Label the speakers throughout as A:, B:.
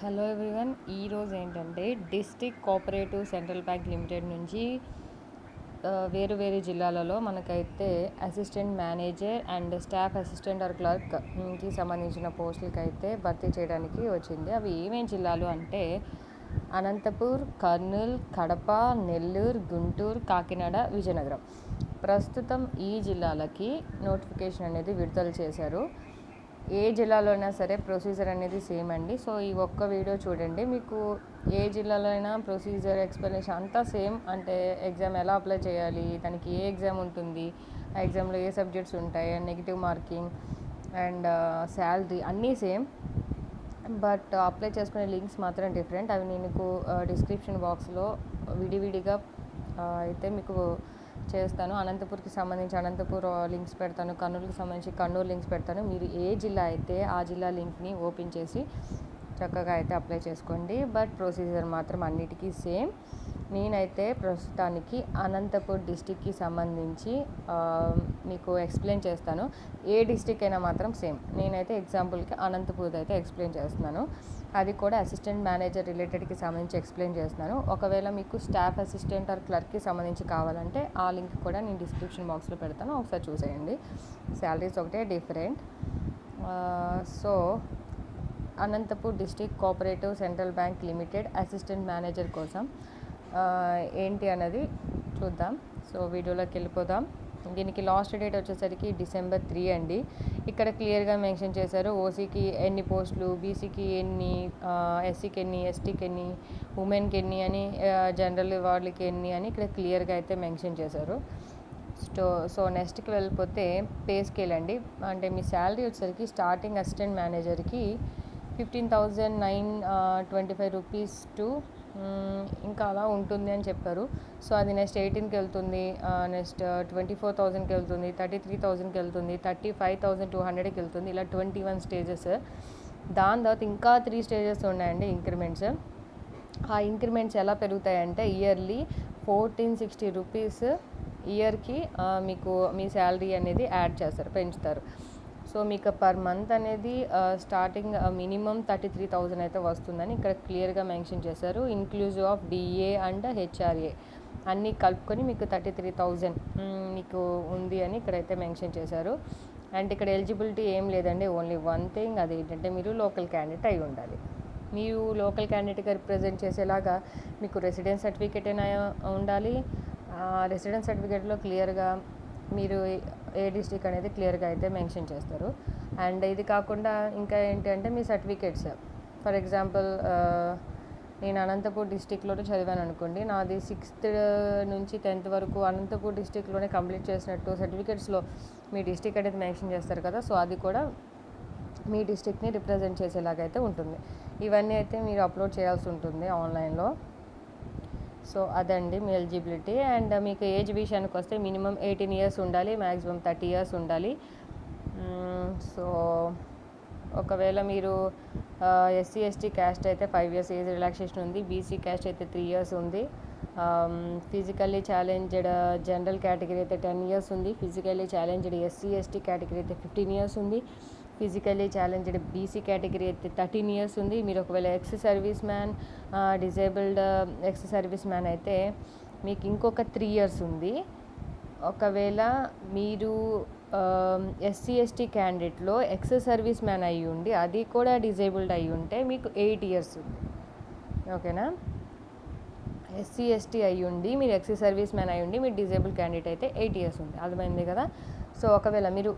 A: Hello everyone, ఈరోజు ఏంటంటే district cooperative central bank limited నుంచి వేరు వేరు జిల్లాలలో మనకైతే assistant manager and staff assistant or క్లర్క్కి సంబంధించిన పోస్టులకి అయితే భర్తీ చేయడానికి వచ్చింది. అవి ఏమేమి జిల్లాలు అంటే అనంతపూర్, కర్నూలు, కడప, నెల్లూరు, గుంటూరు, కాకినాడ, విజయనగరం. ప్రస్తుతం ఈ జిల్లాలకి నోటిఫికేషన్ అనేది విడుదల చేశారు. ఏ జిల్లాలో అయినా సరే ప్రొసీజర్ అనేది సేమ్ అండి. సో ఈ ఒక్క వీడియో చూడండి, మీకు ఏ జిల్లాలో అయినా ప్రొసీజర్ ఎక్స్ప్లెనేషన్ అంతా సేమ్. అంటే ఎగ్జామ్ ఎలా అప్లై చేయాలి, దానికి ఏ ఎగ్జామ్ ఉంటుంది, ఆ ఎగ్జామ్లో ఏ సబ్జెక్ట్స్ ఉంటాయి, నెగిటివ్ మార్కింగ్ అండ్ శాలరీ అన్నీ సేమ్. బట్ అప్లై చేసుకునే లింక్స్ మాత్రం డిఫరెంట్. అవి నేను డిస్క్రిప్షన్ బాక్స్లో విడివిడిగా అయితే మీకు చేస్తాను. అనంతపూర్కి సంబంధించి అనంతపూర్ లింక్స్ పెడతాను, కర్నూలుకి సంబంధించి కర్నూలు లింక్స్ పెడతాను. మీరు ఏ జిల్లా అయితే ఆ జిల్లా లింక్ని ఓపెన్ చేసి చక్కగా అయితే అప్లై చేసుకోండి. బట్ ప్రొసీజర్ మాత్రం అన్నిటికీ సేమ్. నేనైతే ప్రస్తుతానికి అనంతపూర్ డిస్టిక్కి సంబంధించి మీకు ఎక్స్ప్లెయిన్ చేస్తాను. ఏ డిస్టిక్ అయినా మాత్రం సేమ్. నేనైతే ఎగ్జాంపుల్కి అనంతపూర్ అయితే ఎక్స్ప్లెయిన్ చేస్తున్నాను. అది కూడా అసిస్టెంట్ మేనేజర్ రిలేటెడ్కి సంబంధించి ఎక్స్ప్లెయిన్ చేస్తున్నాను. ఒకవేళ మీకు స్టాఫ్ అసిస్టెంట్ ఆర్ క్లర్క్కి సంబంధించి కావాలంటే ఆ లింక్ కూడా నేను డిస్క్రిప్షన్ బాక్స్లో పెడతాను, ఒకసారి చూసేయండి. శాలరీస్ ఒకటే different. So Anantapur district cooperative central bank limited assistant manager కోసం ఏంటి అన్నది చూద్దాం. సో వీడియోలోకి వెళ్ళిపోదాం. దీనికి లాస్ట్ డేట్ వచ్చేసరికి December 3 అండి. ఇక్కడ క్లియర్గా మెన్షన్ చేశారు ఓసీకి ఎన్ని పోస్టులు, బీసీకి ఎన్ని, ఎస్సీకి ఎన్ని, ఎస్టీకి ఎన్ని, ఉమెన్కి ఎన్ని అని, జనరల్ వాళ్ళకి ఎన్ని అని ఇక్కడ క్లియర్గా అయితే మెన్షన్ చేశారు. సో నెక్స్ట్కి వెళ్ళిపోతే పే స్కేల్ అండి. అంటే మీ శాలరీ వచ్చేసరికి స్టార్టింగ్ అసిస్టెంట్ మేనేజర్కి 15,925 రూపీస్ టు ఇంకా అలా ఉంటుంది అని చెప్పారు. సో అది నెక్స్ట్ 18కి వెళ్తుంది, నెక్స్ట్ 24,000కి వెళ్తుంది, 33,000కి వెళ్తుంది, 35,200కి వెళ్తుంది, ఇలా 21 స్టేజెస్. దాని తర్వాత ఇంకా 3 స్టేజెస్ ఉన్నాయండి ఇంక్రిమెంట్స్. ఆ ఇంక్రిమెంట్స్ ఎలా పెరుగుతాయంటే ఇయర్లీ 1,460 రూపీస్ ఇయర్కి మీకు మీ శాలరీ అనేది యాడ్ చేస్తారు, పెంచుతారు. సో మీకు పర్ మంత్ అనేది స్టార్టింగ్ మినిమం 33,000 అయితే వస్తుందని ఇక్కడ క్లియర్గా మెన్షన్ చేశారు. Inclusive of DA and HRA అన్నీ కలుపుకొని మీకు 33,000 మీకు ఉంది అని ఇక్కడైతే మెన్షన్ చేశారు. అండ్ ఇక్కడ ఎలిజిబిలిటీ ఏం లేదండి, ఓన్లీ వన్ థింగ్, అది ఏంటంటే మీరు లోకల్ క్యాండిడేట్ అయి ఉండాలి. మీరు లోకల్ క్యాండిడేట్గా రిప్రజెంట్ చేసేలాగా మీకు రెసిడెన్స్ సర్టిఫికేట్ అయినా ఉండాలి. రెసిడెన్స్ సర్టిఫికేట్లో క్లియర్గా మీరు ఏ డిస్ట్రిక్ట్ అనేది క్లియర్గా అయితే మెన్షన్ చేస్తారు. అండ్ ఇది కాకుండా ఇంకా ఏంటంటే మీ సర్టిఫికేట్స్, ఫర్ ఎగ్జాంపుల్ నేను అనంతపూర్ డిస్ట్రిక్ట్లోనే చదివాను అనుకోండి, నాది 6th నుంచి 10th వరకు అనంతపూర్ డిస్ట్రిక్ట్లోనే కంప్లీట్ చేసినట్టు సర్టిఫికేట్స్లో మీ డిస్ట్రిక్ట్ అనేది మెన్షన్ చేస్తారు కదా. సో అది కూడా మీ డిస్ట్రిక్ట్ని రిప్రజెంట్ చేసేలాగైతే ఉంటుంది. ఇవన్నీ అయితే మీరు అప్లోడ్ చేయాల్సి ఉంటుంది ఆన్లైన్లో. సో అదండి మీ ఎలిజిబిలిటీ. అండ్ మీకు ఏజ్ విషయానికి వస్తే మినిమం 18 years ఉండాలి, మ్యాక్సిమం 30 years ఉండాలి. సో ఒకవేళ మీరు ఎస్సీ ఎస్టీ క్యాస్ట్ అయితే 5 years ఏజ్ రిలాక్సేషన్ ఉంది, బీసీ క్యాస్ట్ అయితే 3 years ఉంది, ఫిజికల్లీ ఛాలెంజ్డ్ జనరల్ కేటగిరీ అయితే 10 years ఉంది, physically challenged SC ST category అయితే 15 years ఉంది, ఫిజికల్లీ ఛాలెంజ్డ్ బీసీ కేటగిరీ అయితే 13 years ఉంది. మీరు ఒకవేళ ex service man, disabled ex service man అయితే మీకు ఇంకొక 3 years ఉంది. ఒకవేళ మీరు ఎస్సీ ఎస్టీ క్యాండిడేట్లో ఎక్స్ సర్వీస్ మ్యాన్ అయ్యి ఉండి అది కూడా డిజేబుల్డ్ అయ్యి ఉంటే మీకు 8 years ఉంది. ఓకేనా? ఎస్సీ ఎస్టీ అయ్యి ఉండి మీరు ఎక్స్ సర్వీస్ మ్యాన్ అయ్యి ఉండి మీరు డిజేబుల్ క్యాండిడేట్ అయితే 8 years ఉంది. అర్థమైంది కదా? సో ఒకవేళ మీరు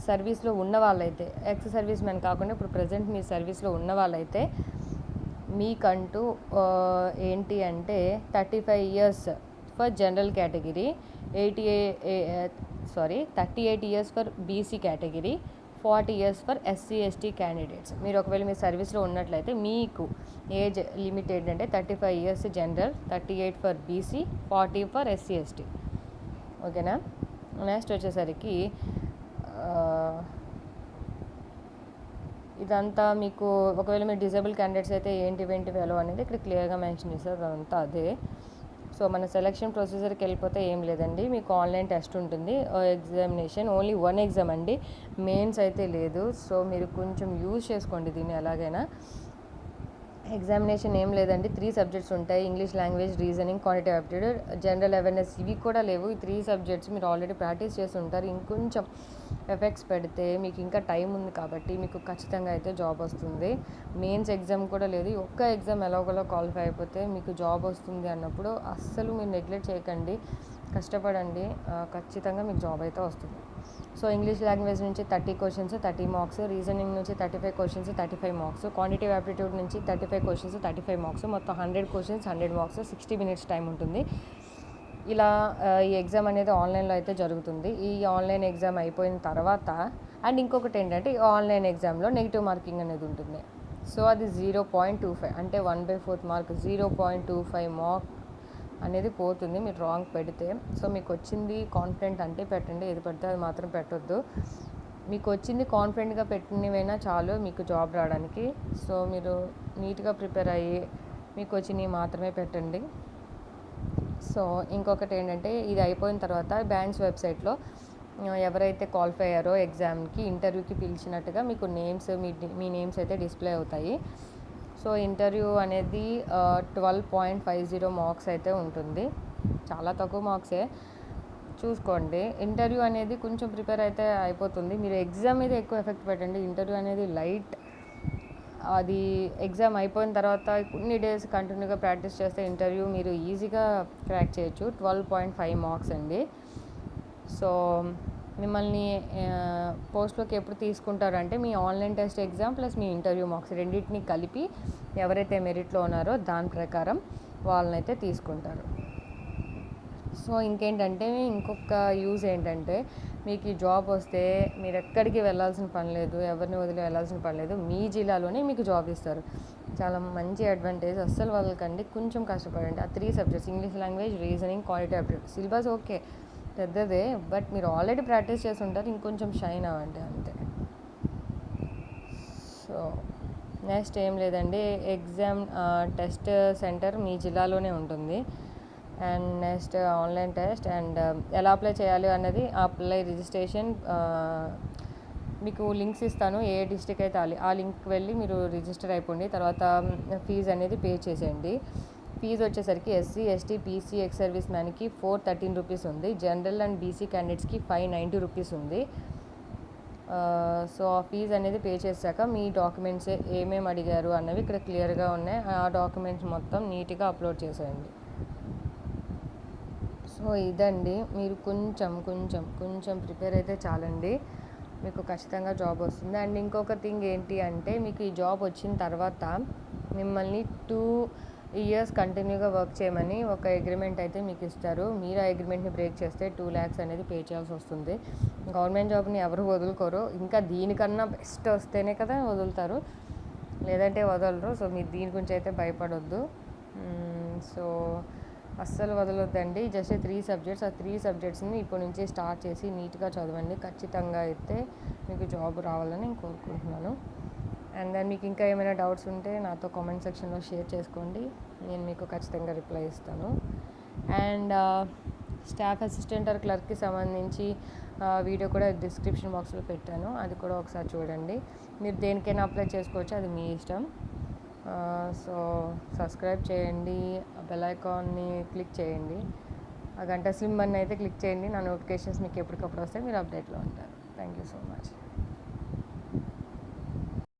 A: సర్వీస్లో ఉన్న వాళ్ళైతే, ఎక్స్ సర్వీస్ మ్యాన్ కాకుండా ఇప్పుడు ప్రజెంట్ మీ సర్వీస్లో ఉన్న వాళ్ళైతే మీకంటూ ఏంటి అంటే 35 years for general category, 38 years for BC category, 40 years for SC ST candidates. మీరు ఒకవేళ మీ సర్వీస్లో ఉన్నట్లయితే మీకు ఏజ్ లిమిట్ ఏంటంటే 35 years general, 38 for BC, 40 for SC ST. ఓకేనా? నెక్స్ట్ వచ్చేసరికి ఇదంతా మీకు ఒకవేళ మీరు డిజేబుల్ క్యాండిడేట్స్ అయితే ఏంటివేంటి వేలో అనేది ఇక్కడ క్లియర్గా మెన్షన్ చేస్తారు, అదంతా అదే. సో మన సెలక్షన్ ప్రొసీజర్కి వెళ్ళిపోతే ఏం లేదండి, మీకు ఆన్లైన్ టెస్ట్ ఉంటుంది, ఎగ్జామినేషన్ ఓన్లీ 1 exam అండి, మెయిన్స్ అయితే లేదు. సో మీరు కొంచెం యూజ్ చేసుకోండి దీన్ని ఎలాగైనా. ఎగ్జామినేషన్ ఏం లేదండి, 3 సబ్జెక్ట్స్ ఉంటాయి. English language, reasoning, quantitative aptitude, general awareness ఇవి కూడా లేవు. ఈ 3 సబ్జెక్ట్స్ మీరు ఆల్రెడీ ప్రాక్టీస్ చేసి ఉంటారు. ఇంకొంచెం ఎఫెక్ట్స్ పెడితే మీకు ఇంకా టైం ఉంది కాబట్టి మీకు ఖచ్చితంగా అయితే జాబ్ వస్తుంది. మెయిన్స్ ఎగ్జామ్ కూడా లేదు. ఈ ఒక్క ఎగ్జామ్ ఎలాగోలా క్వాలిఫై అయిపోతే మీకు జాబ్ వస్తుంది అన్నప్పుడు అస్సలు మీరు నెగ్లెక్ట్ చేయకండి, కష్టపడండి, ఖచ్చితంగా మీకు జాబ్ అయితే వస్తుంది. సో ఇంగ్లీష్ లాంగ్వేజ్ నుంచి 30 క్వశ్చన్స్ 30 మార్క్స్, రీజనింగ్ నుంచి 35 క్వశ్చన్స్ 35 మార్క్స్, క్వాంటిటేటివ్ ఆప్టిట్యూడ్ నుంచి 35 క్వశ్చన్స్ 35 మార్క్స్, మొత్తం 100 క్వశ్చన్స్ 100 మార్క్స్, 60 మినిట్స్ టైం ఉంటుంది. ఇలా ఈ ఎగ్జామ్ అనేది ఆన్లైన్లో అయితే జరుగుతుంది. ఈ ఆన్లైన్ ఎగ్జామ్ అయిపోయిన తర్వాత అండ్ ఇంకొకటి ఏంటంటే ఈ ఆన్లైన్ ఎగ్జామ్లో నెగిటివ్ మార్కింగ్ అనేది ఉంటుంది. సో అది 0.25 అంటే 1/4 మార్క్, 0.25 మార్క్ అనేది పోతుంది మీరు రాంగ్ పెడితే. సో మీకు వచ్చింది కాన్ఫిడెంట్ అంటే పెట్టండి, ఏది పెడితే అది మాత్రం పెట్టొద్దు. మీకు వచ్చింది కాన్ఫిడెంట్గా పెట్టినవైనా చాలు మీకు జాబ్ రావడానికి. సో మీరు నీట్గా ప్రిపేర్ అయ్యి మీకు వచ్చినవి మాత్రమే పెట్టండి. సో ఇంకొకటి ఏంటంటే ఇది అయిపోయిన తర్వాత బ్యాంక్స్ వెబ్సైట్లో ఎవరైతే క్వాలిఫై అయ్యారో ఎగ్జామ్కి ఇంటర్వ్యూకి పిలిచినట్టుగా మీకు నేమ్స్ మీ నేమ్స్ అయితే డిస్ప్లే అవుతాయి. సో ఇంటర్వ్యూ అనేది 12.50 మార్క్స్ అయితే ఉంటుంది, చాలా తక్కువ మార్క్సే, చూసుకోండి. ఇంటర్వ్యూ అనేది కొంచెం ప్రిపేర్ అయితే అయిపోతుంది. మీరు ఎగ్జామ్ మీద ఎక్కువ ఎఫెక్ట్ పెట్టండి, ఇంటర్వ్యూ అనేది లైట్. అది ఎగ్జామ్ అయిపోయిన తర్వాత కొన్ని డేస్ కంటిన్యూగా ప్రాక్టీస్ చేస్తే ఇంటర్వ్యూ మీరు ఈజీగా క్రాక్ చేయొచ్చు. 12.5 మార్క్స్ అండి. సో మిమ్మల్ని పోస్ట్లోకి ఎప్పుడు తీసుకుంటారంటే మీ ఆన్లైన్ టెస్ట్ ఎగ్జామ్ ప్లస్ మీ ఇంటర్వ్యూ మార్క్స్ రెండింటిని కలిపి ఎవరైతే మెరిట్లో ఉన్నారో దాని ప్రకారం వాళ్ళనైతే తీసుకుంటారు. సో ఇంకేంటంటే ఇంకొక యూజ్ ఏంటంటే మీకు ఈ జాబ్ వస్తే మీరు ఎక్కడికి వెళ్ళాల్సిన పని లేదు, ఎవరిని వదిలి వెళ్ళాల్సిన పని లేదు, మీ జిల్లాలోనే మీకు జాబ్ ఇస్తారు. చాలా మంచి అడ్వాంటేజ్, అస్సలు వాళ్ళకండి. కొంచెం కష్టపడండి. ఆ 3 subjects English language, reasoning, quantitative aptitude syllabus okay పెద్దదే, బట్ మీరు ఆల్రెడీ ప్రాక్టీస్ చేసి ఉంటారు, ఇంకొంచెం షైన్ అవ్వండి అంతే. సో నెక్స్ట్ ఏం లేదండి, ఎగ్జామ్ టెస్ట్ సెంటర్ మీ జిల్లాలోనే ఉంటుంది. And next online test and ఎలా అప్లై చేయాలి అన్నది అప్లై రిజిస్ట్రేషన్ మీకు లింక్స్ ఇస్తాను, ఏ డిస్ట్రిక్ట్ అయితే ఆ లింక్కి వెళ్ళి మీరు రిజిస్టర్ అయిపోండి. తర్వాత ఫీజు అనేది పే చేసేయండి. ఫీజు వచ్చేసరికి SC, ST, PC, ex service మ్యాన్కి 413 రూపీస్ ఉంది, జనరల్ అండ్ బీసీ క్యాండిడేట్స్కి 590 రూపీస్ ఉంది. సో ఆ ఫీజు అనేది పే చేశాక మీ డాక్యుమెంట్స్ ఏమేమి అడిగారు అన్నవి ఇక్కడ క్లియర్గా ఉన్నాయి. ఆ డాక్యుమెంట్స్ మొత్తం నీట్గా అప్లోడ్ చేసేయండి. సో ఇదండి, మీరు కొంచెం ప్రిపేర్ అయితే చాలండి, మీకు ఖచ్చితంగా జాబ్ వస్తుంది. అండ్ ఇంకొక థింగ్ ఏంటి అంటే మీకు ఈ జాబ్ వచ్చిన తర్వాత మిమ్మల్ని 2 ఇయర్స్ కంటిన్యూగా వర్క్ చేయమని ఒక అగ్రిమెంట్ అయితే మీకు ఇస్తారు. మీరు ఆ అగ్రిమెంట్ని బ్రేక్ చేస్తే 2 lakhs అనేది పే చేయాల్సి వస్తుంది. గవర్నమెంట్ జాబ్ని ఎవరు వదులుకోరు, ఇంకా దీనికన్నా బెస్ట్ వస్తేనే కదా వదులుతారు, లేదంటే వదలరు. సో మీరు దీని గురించి అయితే భయపడొద్దు. సో అస్సలు వదలొద్దండి. జస్ట్ 3 సబ్జెక్ట్స్, ఆ 3 సబ్జెక్ట్స్ని ఇప్పటి నుంచి స్టార్ట్ చేసి నీట్గా చదవండి. ఖచ్చితంగా అయితే మీకు జాబ్ రావాలని నేను కోరుకుంటున్నాను. అండ్ దెన్ మీకు ఇంకా ఏమైనా డౌట్స్ ఉంటే నాతో కామెంట్ సెక్షన్లో షేర్ చేసుకోండి, నేను మీకు ఖచ్చితంగా రిప్లై ఇస్తాను. అండ్ స్టాఫ్ అసిస్టెంట్ ఆర్ క్లర్క్కి సంబంధించి వీడియో కూడా డిస్క్రిప్షన్ బాక్స్లో పెట్టాను, అది కూడా ఒకసారి చూడండి. మీరు దేనికైనా అప్లై చేసుకోవచ్చు, అది మీ ఇష్టం. సో సబ్స్క్రైబ్ చేయండి, బెల్ ఐకాన్ని క్లిక్ చేయండి, ఆ గంట సింబల్ని అయితే క్లిక్ చేయండి. నా నోటిఫికేషన్స్ మీకు ఎప్పటికప్పుడు వస్తే మీరు అప్డేట్లో ఉంటారు. Thank you so much.